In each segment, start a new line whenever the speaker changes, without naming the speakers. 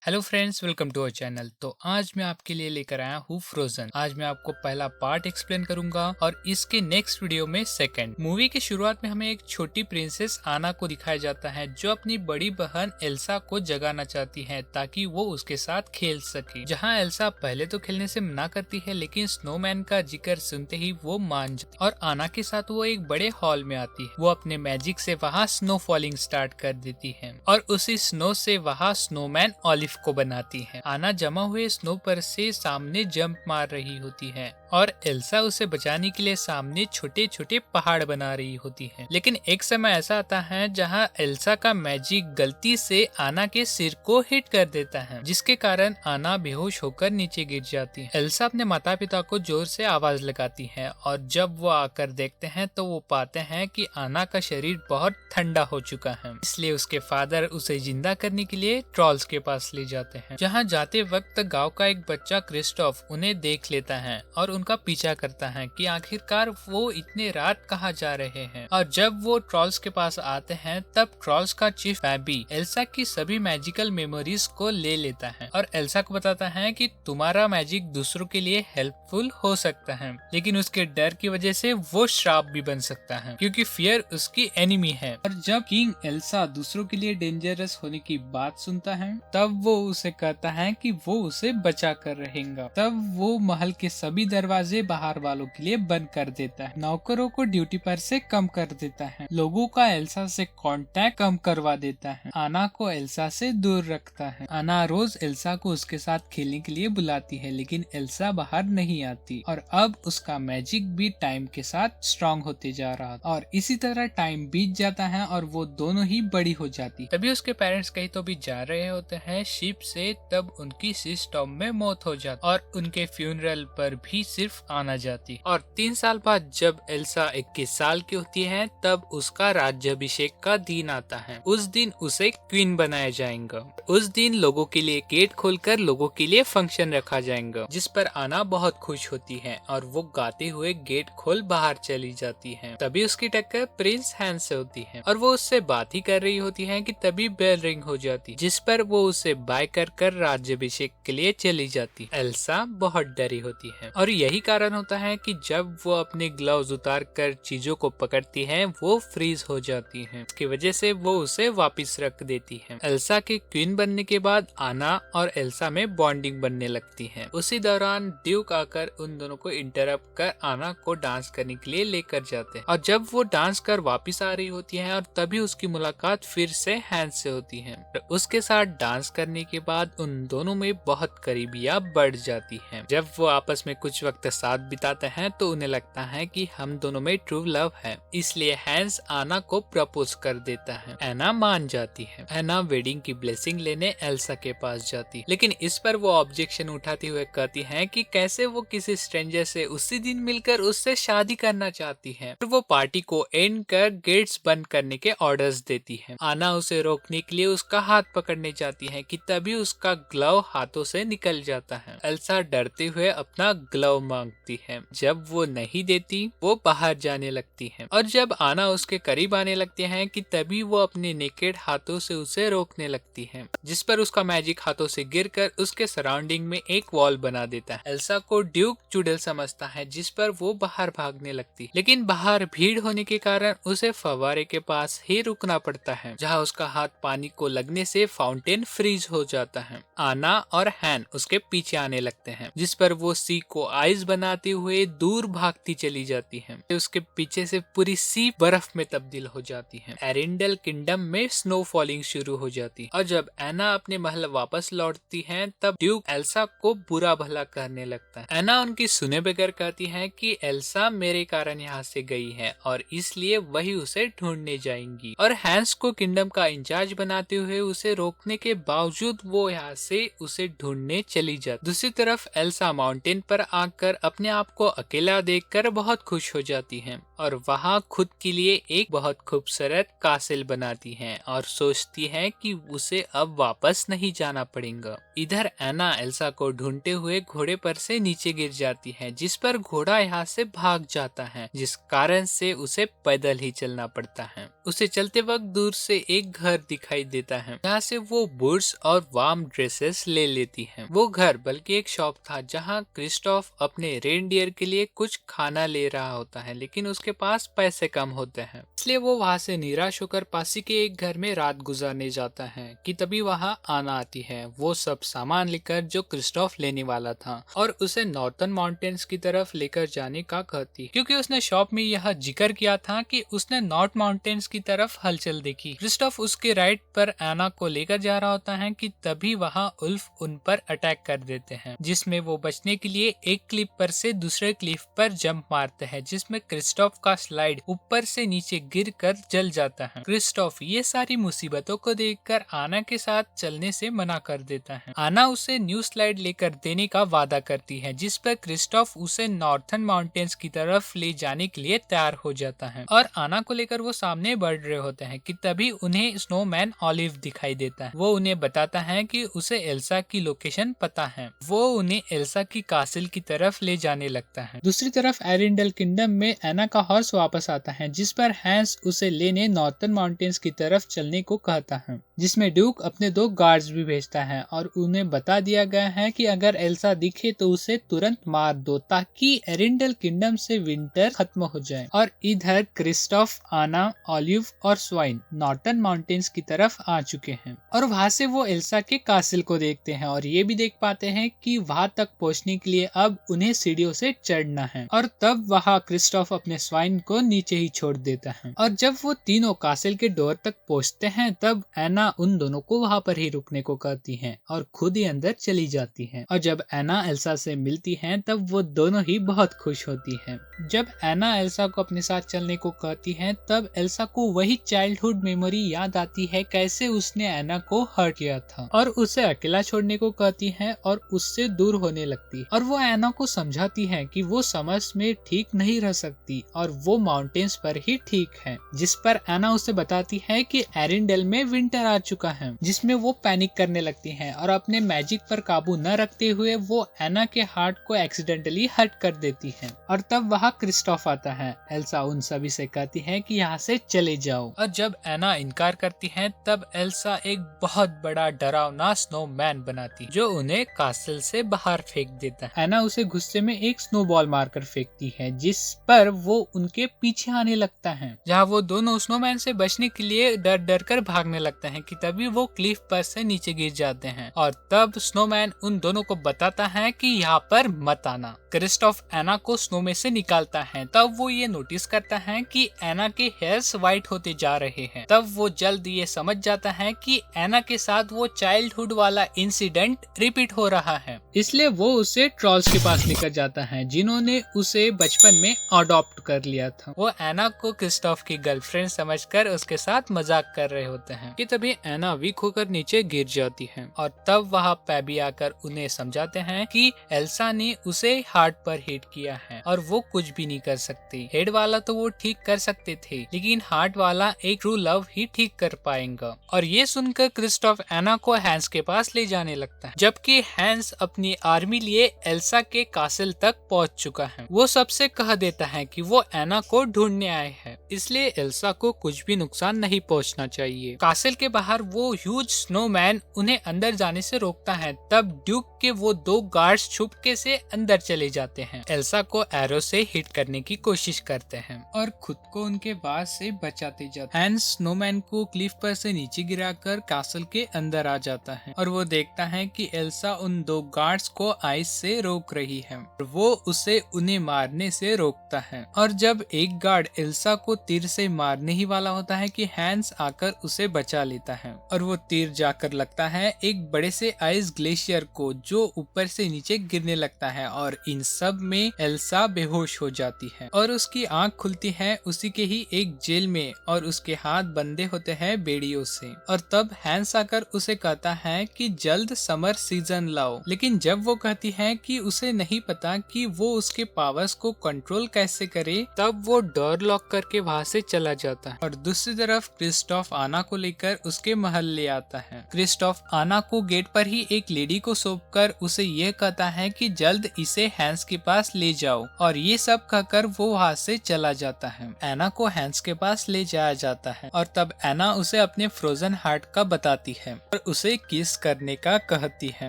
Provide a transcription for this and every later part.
Hello friends, welcome to our channel. तो आज मैं आपके लिए लेकर आया हूँ फ्रोजन। आज मैं आपको पहला पार्ट एक्सप्लेन करूंगा और इसके नेक्स्ट वीडियो में सेकंड। मूवी की शुरुआत में हमें एक छोटी प्रिंसेस आना को दिखाया जाता है जो अपनी बड़ी बहन एल्सा को जगाना चाहती है ताकि वो उसके साथ खेल सके। जहाँ एल्सा पहले तो खेलने से मना करती है, लेकिन स्नोमैन का जिक्र सुनते ही वो मान जाती और आना के साथ वो एक बड़े हॉल में आती है। वो अपने मैजिक से वहाँ स्नो फॉलिंग स्टार्ट कर देती है और उसी स्नो से वहाँ स्नोमैन ऑलिव को बनाती है। आना जमा हुए स्नो पर से सामने जंप मार रही होती है और एल्सा उसे बचाने के लिए सामने छोटे छोटे पहाड़ बना रही होती है। लेकिन एक समय ऐसा आता है जहां एल्सा का मैजिक गलती से आना के सिर को हिट कर देता है, जिसके कारण आना बेहोश होकर नीचे गिर जाती है। एल्सा अपने माता पिता को जोर से आवाज लगाती है और जब वो आकर देखते हैं तो वो पाते हैं कि आना का शरीर बहुत ठंडा हो चुका है। इसलिए उसके फादर उसे जिंदा करने के लिए ट्रॉल्स के पास ले जाते हैं। जहाँ जाते वक्त गाँव का एक बच्चा क्रिस्टोफ उन्हें देख लेता है और उनका पीछा करता है कि आखिरकार वो इतने रात कहाँ जा रहे हैं। और जब वो ट्रॉल्स के पास आते हैं तब ट्रॉल्स का चीफ बैबी एल्सा की सभी मैजिकल मेमोरीज को ले लेता है और एल्सा को बताता है कि तुम्हारा मैजिक दूसरों के लिए हेल्पफुल हो सकता है, लेकिन उसके डर की वजह से वो श्राप भी बन सकता है क्योंकि फियर उसकी एनिमी है। और जब किंग एल्सा दूसरों के लिए डेंजरस होने की बात सुनता है तब वो उसे कहता है कि वो उसे बचा कर रहेगा। तब वो महल के सभी दरवाजे बाहर वालों के लिए बंद कर देता है, नौकरों को ड्यूटी पर से कम कर देता है, लोगों का एल्सा से कांटेक्ट कम करवा देता है, आना को एल्सा से दूर रखता है। आना रोज एल्सा को उसके साथ खेलने के लिए बुलाती है, लेकिन एल्सा बाहर नहीं आती और अब उसका मैजिक भी टाइम के साथ स्ट्रॉन्ग होते जा रहा और इसी तरह टाइम बीत जाता है और वो दोनों ही बड़ी हो जाती। तभी उसके पेरेंट्स कहीं तो भी जा रहे होते हैं शिप से, तब उनकी सी स्टॉर्म में मौत हो जाती और उनके फ्यूनरल पर भी सिर्फ आना जाती। और 3 साल बाद जब एल्सा 21 साल की होती है तब उसका राज्याभिषेक का दिन आता है। उस दिन उसे क्वीन बनाया जाएगा। उस दिन लोगों के लिए गेट खोलकर लोगों के लिए फंक्शन रखा जाएगा, जिस पर आना बहुत खुश होती है और वो गाते हुए गेट खोल बाहर चली जाती है। तभी उसकी टक्कर प्रिंस हैंस से होती है और वो उससे बात ही कर रही होती है कि तभी बेल रिंग हो जाती, जिस पर वो उसे बाय कर राज्याभिषेक के लिए चली जाती। एल्सा बहुत डरी होती है और यही कारण होता है कि जब वो अपने ग्लव्स उतार कर चीजों को पकड़ती है वो फ्रीज हो जाती है। इसकी वजह से वो उसे वापस रख देती है। एल्सा के क्वीन बनने के बाद आना और एल्सा में बॉन्डिंग बनने लगती है। उसी दौरान ड्यूक आकर उन दोनों को इंटरप्ट कर आना को डांस करने के लिए लेकर जाते हैं और जब वो डांस कर वापस आ रही होती है और तभी उसकी मुलाकात फिर से हैंस से होती है। उसके साथ डांस करने के बाद उन दोनों में बहुत करीबियां बढ़ जाती है। जब वो आपस में कुछ वक्त साथ बिताते हैं तो उन्हें लगता है कि हम दोनों में ट्रू लव है, इसलिए हैंस आना को प्रपोज कर देता है। एना मान जाती है। एना वेडिंग की ब्लेसिंग लेने एल्सा के पास जाती, लेकिन इस पर वो ऑब्जेक्शन उठाते हुए कहती है कि कैसे वो किसी स्ट्रेंजर से उसी दिन मिलकर उससे शादी करना चाहती है। फिर वो पार्टी को एंड कर गेट्स बंद करने के ऑर्डर्स देती है। आना उसे रोकने के लिए उसका हाथ पकड़ने जाती है कि तभी उसका ग्लव हाथों से निकल जाता है। एल्सा डरते हुए अपना ग्लव मांगती है। जब वो नहीं देती वो बाहर जाने लगती है और जब आना उसके करीब आने लगते हैं कि तभी वो अपने नेकेड हाथों से उसे रोकने लगती है, जिस पर उसका मैजिक हाथों से गिरकर उसके सराउंडिंग में एक वॉल बना देता है। एल्सा को ड्यूक चुड़ैल समझता है, जिस पर वो बाहर भागने लगती, लेकिन बाहर भीड़ होने के कारण उसे फव्वारे के पास ही रुकना पड़ता है, जहाँ उसका हाथ पानी को लगने से फाउंटेन फ्रीज हो जाता है। आना और हैन उसके पीछे आने लगते हैं, जिस पर वो सी को आइस बनाते हुए दूर भागती चली जाती है। उसके पीछे से पूरी सी बर्फ में तब्दील हो जाती है। एरिंडल किंगडम में स्नो फॉलिंग शुरू हो जाती और जब एना अपने महल वापस लौटती है तब ड्यूक एल्सा को बुरा भला करने लगता है। एना उनकी सुने बगैर कहती है कि एल्सा मेरे कारण यहाँ से गई है और इसलिए वही उसे ढूंढने जाएंगी और हैंस को किंगडम का इंचार्ज बनाते हुए उसे रोकने के बावजूद वो यहाँ से उसे ढूंढने चली जाती। दूसरी तरफ एल्सा माउंटेन पर आग आकर अपने आप को अकेला देखकर बहुत खुश हो जाती है और वहाँ खुद के लिए एक बहुत खूबसूरत कासिल बनाती है और सोचती है कि उसे अब वापस नहीं जाना पड़ेगा। इधर एना एल्सा को ढूंढते हुए घोड़े पर से नीचे गिर जाती है, जिस पर घोड़ा यहाँ से भाग जाता है, जिस कारण से उसे पैदल ही चलना पड़ता है। उसे चलते वक्त दूर से एक घर दिखाई देता है, जहाँ से वो बूट्स और वार्म ड्रेसेस ले लेती है। वो घर बल्कि एक शॉप था, जहाँ क्रिस्टोफ अपने रेनडियर के लिए कुछ खाना ले रहा होता है, लेकिन उसके पास पैसे कम होते हैं, इसलिए वो वहाँ से निराश होकर पासी के एक घर में रात गुजारने जाता है कि तभी वहाँ आना आती है, वो सब सामान लेकर जो क्रिस्टोफ लेने वाला था और उसे नॉर्थन माउंटेन्स की तरफ लेकर जाने का कहती, क्योंकि उसने शॉप में यह जिक्र किया था कि उसने नॉर्थ माउंटेन्स की तरफ हलचल देखी। क्रिस्टोफ उसके राइड पर एना को लेकर जा रहा होता है कि तभी वहाँ उल्फ उन पर अटैक कर देते हैं, जिसमें वो बचने के लिए एक क्लिफ पर से दूसरे क्लिफ पर जंप मारते हैं, जिसमें क्रिस्टोफ का स्लाइड ऊपर से नीचे गिरकर जल जाता है। क्रिस्टोफ ये सारी मुसीबतों को देखकर आना के साथ चलने से मना कर देता है। आना उसे न्यू स्लाइड लेकर देने का वादा करती है, जिस पर क्रिस्टोफ उसे नॉर्थन माउंटेन्स की तरफ ले जाने के लिए तैयार हो जाता है और आना को लेकर वो सामने बढ़ रहे होते हैं कि तभी उन्हें स्नोमैन ऑलिव दिखाई देता है। वो उन्हें बताता है कि उसे एल्सा की लोकेशन पता है। वो उन्हें एल्सा की कासिल की तरफ ले जाने लगता है। दूसरी तरफ एरिंडल किंगडम में एना का हॉर्स वापस आता है, जिस पर हैंस उसे लेने नॉर्थन माउंटेन्स की तरफ चलने को कहता है, जिसमें ड्यूक अपने 2 गार्ड्स भी भेजता है और उन्हें बता दिया गया है कि अगर एल्सा दिखे तो उसे तुरंत मार दो, ताकि एरिंडल किंगडम से विंटर खत्म हो जाए। और इधर क्रिस्टोफ, आना, ऑलिव और स्वाइन नॉर्थन माउंटेन्स की तरफ आ चुके हैं और वहाँ से वो एल्सा के कासिल को देखते हैं और ये भी देख पाते हैं कि वहाँ तक पहुँचने के लिए अब उन्हें सीढ़ियों से चढ़ना है। और तब वहाँ क्रिस्टोफ अपने स्वाइन को नीचे ही छोड़ देता है और जब वो तीनों कासिल के डोर तक पहुँचते हैं तब एना उन दोनों को वहाँ पर ही रुकने को कहती है और खुद ही अंदर चली जाती है। और जब एना एल्सा से मिलती है तब वो दोनों ही बहुत खुश होती है। जब एना एल्सा को अपने साथ चलने को कहती है तब एल्सा को वही चाइल्डहुड मेमोरी याद आती है, कैसे उसने एना को हर्ट किया था, और उसे अकेला छोड़ने को कहती है और उससे दूर होने लगती। और वो एना को समझाती है कि वो समझ में ठीक नहीं रह सकती और वो माउंटेन्स पर ही ठीक है, जिस पर एना उसे बताती है कि एरिंडल में विंटर आ चुका है, जिसमें वो पैनिक करने लगती है और अपने मैजिक पर काबू न रखते हुए वो एना के हार्ट को एक्सीडेंटली हर्ट कर देती है। और तब वहाँ क्रिस्टोफ आता है। एल्सा उन सभी से कहती है कि यहाँ से चले जाओ और जब एना इनकार करती है तब एल्सा एक बहुत बड़ा डरावना स्नोमैन बनाती है जो उन्हें कासल से बाहर फेंक देता है। एना उसे गुस्से में एक स्नोबॉल मारकर फेंकती है, जिस पर वो उनके पीछे आने लगता है, जहाँ वो दोनों स्नोमैन से बचने के लिए डर डर कर भागने लगते हैं कि तभी वो क्लिफ पर से नीचे गिर जाते हैं। और तब स्नोमैन उन दोनों को बताता है कि यहाँ पर मत आना। क्रिस्टोफ एना को स्नो में से निकालता है। तब वो ये नोटिस करता है कि एना के हेयर्स व्हाइट होते जा रहे हैं। तब वो जल्द ये समझ जाता है कि एना के साथ वो चाइल्डहुड वाला इंसिडेंट रिपीट हो रहा है, इसलिए वो उसे ट्रॉल्स के पास लेकर जाता है, जिन्होंने उसे बचपन में अडॉप्ट कर लिया था। वो एना को क्रिस्टोफ की गर्लफ्रेंड समझकर उसके साथ मजाक कर रहे होते हैं कि तभी एना वीक होकर नीचे गिर जाती है। और तब वहाँ पैबी आकर उन्हें समझाते हैं कि एल्सा ने उसे हार्ट पर हिट किया है और वो कुछ भी नहीं कर सकती। हेड वाला तो वो ठीक कर सकते थे, लेकिन हार्ट वाला एक ट्रू लव ही ठीक कर पाएगा। और ये सुनकर क्रिस्टोफ एना को हैंस के पास ले जाने लगता है, जबकि हैंस अपनी आर्मी लिए एल्सा के कासिल तक पहुंच चुका है। वो सबसे कह देता है कि वो एना को ढूंढने आए हैं, इसलिए एल्सा को कुछ भी नुकसान नहीं पहुंचना चाहिए। कासिल के बाहर वो ह्यूज स्नोमैन उन्हें अंदर जाने से रोकता है। तब ड्यूक के वो 2 गार्ड्स छुपके से अंदर चले जाते हैं, एल्सा को एरो से हिट करने की कोशिश करते हैं और खुद को उनके वार से बचाते जाते हैं। हैंस स्नोमैन को क्लिफ पर से नीचे गिराकर कासल के अंदर आ जाता है और वो देखता है कि एल्सा उन 2 गार्ड्स को आइस से रोक रही है। वो उसे उन्हें मारने से रोकता है और जब एक गार्ड एल्सा को तीर से मारने ही वाला होता है कि हैंस आकर उसे बचा लेता है और वो तीर जाकर लगता है एक बड़े से आइस ग्लेशियर को, जो ऊपर से नीचे गिरने लगता है और इन सब में एल्सा बेहोश हो जाती है और उसकी आंख खुलती है उसी के ही एक जेल में और उसके हाथ बंधे होते हैं बेड़ियों से। और तब हैंस आकर उसे कहता है कि जल्द समर सीजन लाओ, लेकिन लेकिन जब वो कहती है कि उसे नहीं पता कि वो उसके पावर्स को कंट्रोल कैसे करे, तब वो डोर लॉक करके वहाँ से चला जाता है। और दूसरी तरफ क्रिस्टोफ आना को लेकर उसके महल ले आता है। क्रिस्टोफ आना को गेट पर ही एक लेडी को सौंपकर उसे ये कहता है कि जल्द इसे हैंस के पास ले जाओ, और ये सब कहकर वो वहाँ से चला जाता है। एना को हैंस के पास ले जाया जाता है और तब एना उसे अपने फ्रोजन हार्ट का बताती है और उसे किस करने का कहती है।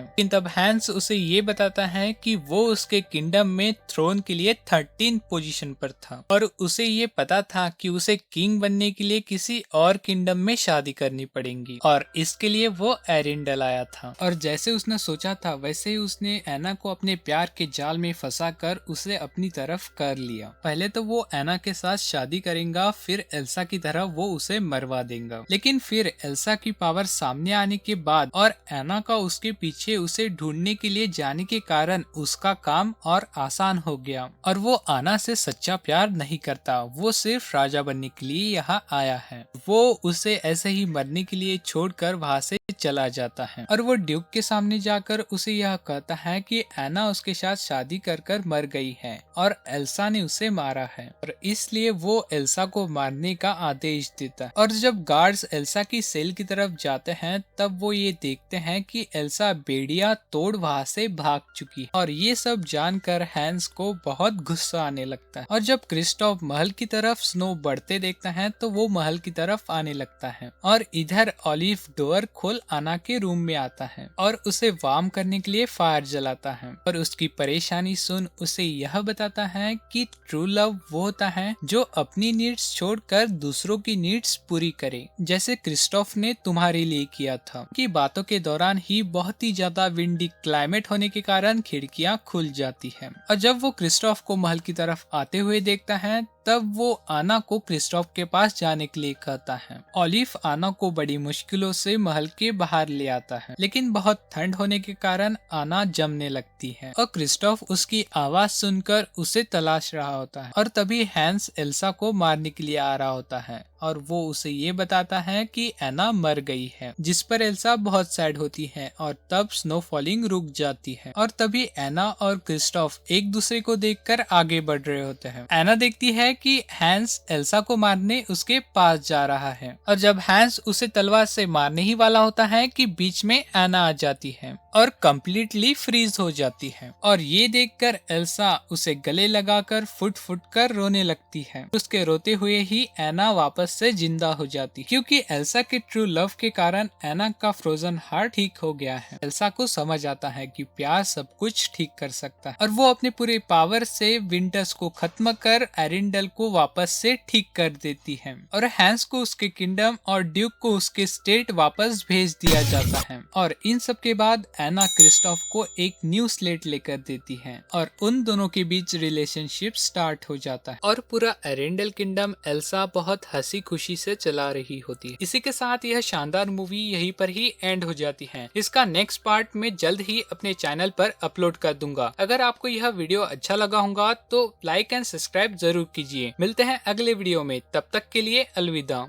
लेकिन तब हैंस उसे ये बताता है कि वो उसके किंगडम में थ्रोन के लिए 13 पोजीशन पर था और उसे ये पता था कि उसे किंग बनने के लिए किसी और किंगडम में शादी करनी पड़ेगी और इसके लिए वो एरिंडल आया था। और जैसे उसने सोचा था वैसे ही उसने एना को अपने प्यार के जाल में फंसा कर उसे अपनी तरफ कर लिया। पहले तो वो एना के साथ शादी करेगा, फिर एल्सा की तरह वो उसे मरवा देगा। लेकिन फिर एल्सा की पावर सामने आने के बाद और एना का उसके पीछे उसे ढूंढने के लिए जाने के कारण उसका काम और आसान हो गया और वो आना से सच्चा प्यार नहीं करता, वो सिर्फ राजा बनने के लिए यहाँ आया है। वो उसे ऐसे ही मरने के लिए छोड़कर वहाँ से चला जाता है और वो ड्यूक के सामने जाकर उसे यह कहता है कि एना उसके साथ शादी कर मर गई है और एल्सा ने उसे मारा है और इसलिए वो एल्सा को मारने का आदेश देता है। और जब गार्ड्स एल्सा की सेल की तरफ जाते हैं तब वो ये देखते हैं कि एल्सा बेड़िया तोड़ वहाँ से भाग चुकी है और ये सब जानकर हैंस को बहुत गुस्सा आने लगता है। और जब क्रिस्टोफ महल की तरफ स्नो बढ़ते देखता है तो वो महल की तरफ आने लगता है और इधर ऑलिव डोर खोल आना के रूम में आता है और उसे वार्म करने के लिए फायर जलाता है और उसकी परेशानी सुन उसे यह बताता है कि ट्रू लव वो होता है जो अपनी नीड्स छोड़कर दूसरों की नीड्स पूरी करे, जैसे क्रिस्टोफ ने तुम्हारे लिए किया था। की बातों के दौरान ही बहुत ही ज्यादा विंडी क्लाइमेट होने के कारण खिड़कियां खुल जाती है और जब वो क्रिस्टोफ को महल की तरफ आते हुए देखता है तब वो आना को क्रिस्टोफ के पास जाने के लिए कहता है। ऑलिव आना को बड़ी मुश्किलों से महल के बाहर ले आता है, लेकिन बहुत ठंड होने के कारण आना जमने लगती है और क्रिस्टोफ उसकी आवाज सुनकर उसे तलाश रहा होता है और तभी हैंस एल्सा को मारने के लिए आ रहा होता है और वो उसे ये बताता है कि एना मर गई है, जिस पर एल्सा बहुत सैड होती है और तब स्नो फॉलिंग रुक जाती है और तभी एना और क्रिस्टोफ एक दूसरे को देखकर आगे बढ़ रहे होते हैं। एना देखती है कि हैंस एल्सा को मारने उसके पास जा रहा है और जब हैंस उसे तलवार से मारने ही वाला होता है कि बीच में एना आ जाती है और कम्प्लीटली फ्रीज हो जाती है और ये देखकर एल्सा उसे गले लगाकर फुट फुट कर रोने लगती है। उसके रोते हुए ही एना वापस से जिंदा हो जाती क्योंकि एल्सा के ट्रू लव के कारण एना का फ्रोजन हार्ट ठीक हो गया है। एल्सा को समझ आता है कि प्यार सब कुछ ठीक कर सकता है और वो अपने पूरे पावर से विंटर्स को खत्म कर एरिंडल को वापस से ठीक कर देती है और हैंस को उसके किंगडम और ड्यूक को उसके स्टेट वापस भेज दिया जाता है। और इन सब के बाद एना क्रिस्टोफ को एक न्यू स्लेट लेकर देती है और उन दोनों के बीच रिलेशनशिप स्टार्ट हो जाता है और पूरा एरिंडल किंगडम एल्सा बहुत हंसी खुशी से चला रही होती है। इसी के साथ यह शानदार मूवी यहीं पर ही एंड हो जाती है। इसका नेक्स्ट पार्ट मैं जल्द ही अपने चैनल पर अपलोड कर दूंगा। अगर आपको यह वीडियो अच्छा लगा होगा तो लाइक एंड सब्सक्राइब जरूर कीजिए। मिलते हैं अगले वीडियो में, तब तक के लिए अलविदा।